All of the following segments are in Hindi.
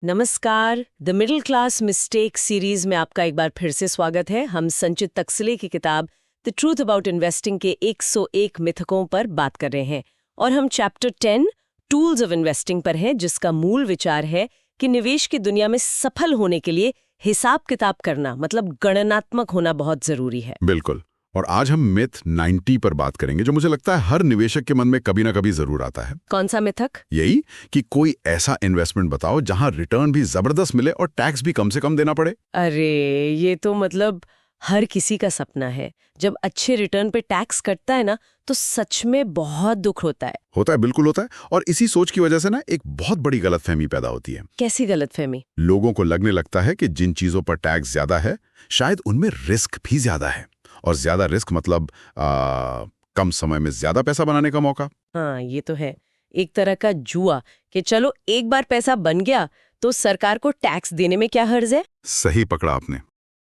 नमस्कार। The middle class mistake series में आपका एक बार फिर से स्वागत है। हम संचित तकसले की किताब द ट्रूथ अबाउट इन्वेस्टिंग के 101 मिथकों पर बात कर रहे हैं और हम चैप्टर 10 टूल्स ऑफ इन्वेस्टिंग पर हैं, जिसका मूल विचार है कि निवेश की दुनिया में सफल होने के लिए हिसाब किताब करना मतलब गणनात्मक होना बहुत जरूरी है। बिल्कुल। और आज हम मिथ 90 पर बात करेंगे, जो मुझे लगता है हर निवेशक के मन में कभी ना कभी जरूर आता है। कौन सा मिथक? यही कि कोई ऐसा इन्वेस्टमेंट बताओ जहां रिटर्न भी जबरदस्त मिले और टैक्स भी कम से कम देना पड़े। अरे ये तो मतलब हर किसी का सपना है। जब अच्छे रिटर्न पे टैक्स कटता है ना, तो सच में बहुत दुख होता है। होता है, बिल्कुल होता है। और इसी सोच की वजह से ना एक बहुत बड़ी गलतफहमी पैदा होती है। कैसी गलतफहमी? लोगों को लगने लगता है कि जिन चीजों पर टैक्स ज्यादा है, शायद उनमें रिस्क भी ज्यादा है। और ज्यादा रिस्क मतलब कम समय में ज्यादा पैसा बनाने का मौका। हाँ, ये तो है। एक तरह का जुआ कि चलो एक बार पैसा बन गया तो सरकार को टैक्स देने में क्या हर्ज है। सही पकड़ा आपने।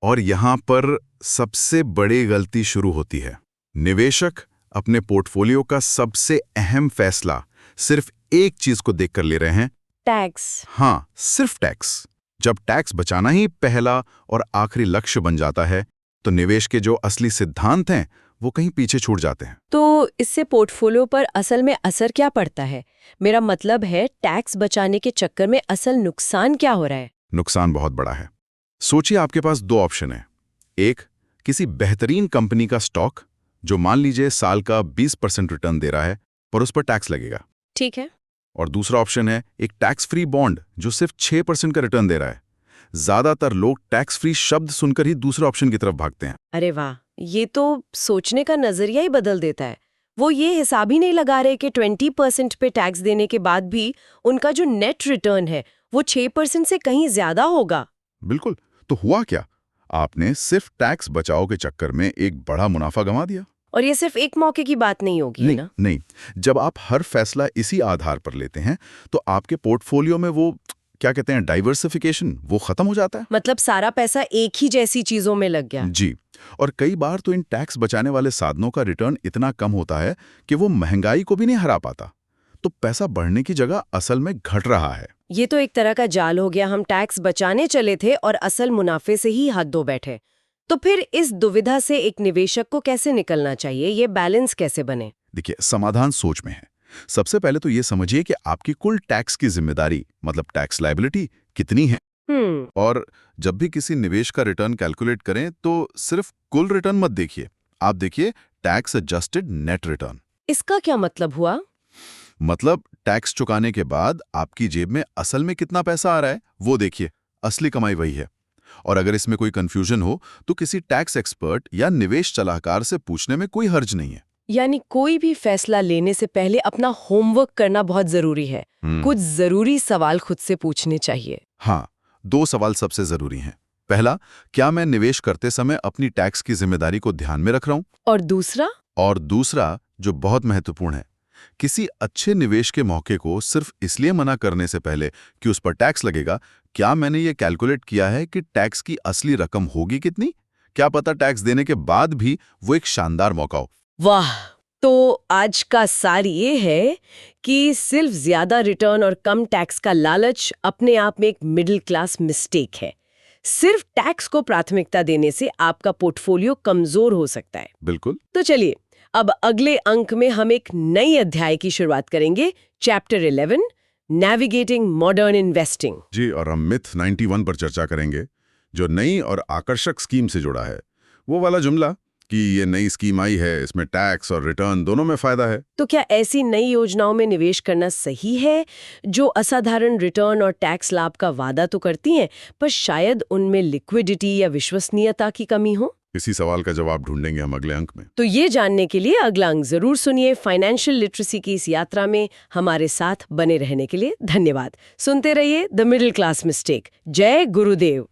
और यहाँ पर सबसे बड़ी गलती शुरू होती है। निवेशक अपने पोर्टफोलियो का सबसे अहम फैसला सिर्फ एक चीज को देखकर ले रहे हैं, टैक्स। हाँ, सिर्फ टैक्स। जब टैक्स बचाना ही पहला और आखिरी लक्ष्य बन जाता है, तो निवेश के जो असली सिद्धांत हैं वो कहीं पीछे छूट जाते हैं। तो इससे पोर्टफोलियो पर असल में असर क्या पड़ता है? मेरा मतलब है, टैक्स बचाने के चक्कर में असल नुकसान क्या हो रहा है? नुकसान बहुत बड़ा है। सोचिए, आपके पास दो ऑप्शन है। एक, किसी बेहतरीन कंपनी का स्टॉक जो मान लीजिए साल का 20% रिटर्न दे रहा है, पर उस पर टैक्स लगेगा। ठीक है। और दूसरा ऑप्शन है एक टैक्स फ्री बॉन्ड जो सिर्फ 6% का रिटर्न दे रहा है। ज्यादातर लोग टैक्स फ्री शब्द सुनकर ही दूसरे ऑप्शन की तरफ भागते हैं। अरे वाह, ये तो सोचने का नजरिया ही बदल देता है। वो ये हिसाब ही नहीं लगा रहे कि 20% पे टैक्स देने के बाद भी उनका जो नेट रिटर्न है वो 6% से कहीं ज्यादा होगा। बिल्कुल। तो हुआ क्या? आपने सिर्फ टैक्स बचाओ के चक्कर में एक बड़ा मुनाफा गंवा दिया। और ये सिर्फ एक मौके की बात नहीं होगी, है ना? नहीं, जब आप हर फैसला इसी आधार पर लेते हैं, तो आपके पोर्टफोलियो में वो क्या कहते हैं, डाइवर्सिफिकेशन, वो खत्म हो जाता है। मतलब सारा पैसा एक ही जैसी चीजों में लग गया। जी। और कई बार तो इन टैक्स बचाने वाले साधनों का रिटर्न इतना कम होता है कि वो महंगाई को भी नहीं हरा पाता। तो पैसा बढ़ने की जगह असल में घट रहा है। ये तो एक तरह का जाल हो गया। हम टैक्स बचाने चले थे और असल मुनाफे से ही हाथ धो बैठे। तो फिर इस दुविधा से एक निवेशक को कैसे निकलना चाहिए? ये बैलेंस कैसे बने? देखिए, समाधान सोच में है। सबसे पहले तो ये समझिए कि आपकी कुल टैक्स की जिम्मेदारी मतलब टैक्स लायबिलिटी कितनी है। और जब भी किसी निवेश का रिटर्न कैलकुलेट करें तो सिर्फ कुल रिटर्न मत देखिए, आप देखिए टैक्स एडजस्टेड नेट रिटर्न। इसका क्या मतलब हुआ? मतलब टैक्स चुकाने के बाद आपकी जेब में असल में कितना पैसा आ रहा है वो देखिए। असली कमाई वही है। और अगर इसमें कोई कंफ्यूजन हो तो किसी टैक्स एक्सपर्ट या निवेश सलाहकार से पूछने में कोई हर्ज नहीं है। यानी कोई भी फैसला लेने से पहले अपना होमवर्क करना बहुत जरूरी है। कुछ जरूरी सवाल खुद से पूछने चाहिए। हाँ, दो सवाल सबसे जरूरी हैं। पहला, क्या मैं निवेश करते समय अपनी टैक्स की जिम्मेदारी को ध्यान में रख रहा हूं? और दूसरा जो बहुत महत्वपूर्ण है, किसी अच्छे निवेश के मौके को सिर्फ इसलिए मना करने से पहले कि उस पर टैक्स लगेगा, क्या मैंने ये कैलकुलेट किया है कि टैक्स की असली रकम होगी कितनी? क्या पता टैक्स देने के बाद भी वो एक शानदार मौका हो। वाह! तो आज का सार ये है कि सिर्फ ज्यादा रिटर्न और कम टैक्स का लालच अपने आप में एक मिडिल क्लास मिस्टेक है। सिर्फ टैक्स को प्राथमिकता देने से आपका पोर्टफोलियो कमजोर हो सकता है। बिल्कुल। तो चलिए, अब अगले अंक में हम एक नई अध्याय की शुरुआत करेंगे, चैप्टर 11, नेविगेटिंग मॉडर्न इन्वेस्टिंग। जी, और हम मिथ 91 पर चर्चा करेंगे, जो नई और आकर्षक स्कीम से जुड़ा है। वो वाला जुमला कि ये नई स्कीम आई है, इसमें टैक्स और रिटर्न दोनों में फायदा है। तो क्या ऐसी नई योजनाओं में निवेश करना सही है, जो असाधारण रिटर्न और टैक्स लाभ का वादा तो करती हैं, पर शायद उनमें लिक्विडिटी या विश्वसनीयता की कमी हो? इसी सवाल का जवाब ढूंढेंगे हम अगले अंक में। तो ये जानने के लिए अगला अंक जरूर सुनिए। फाइनेंशियल लिटरेसी की इस यात्रा में हमारे साथ बने रहने के लिए धन्यवाद। सुनते रहिए द मिडिल क्लास मिस्टेक। जय गुरुदेव।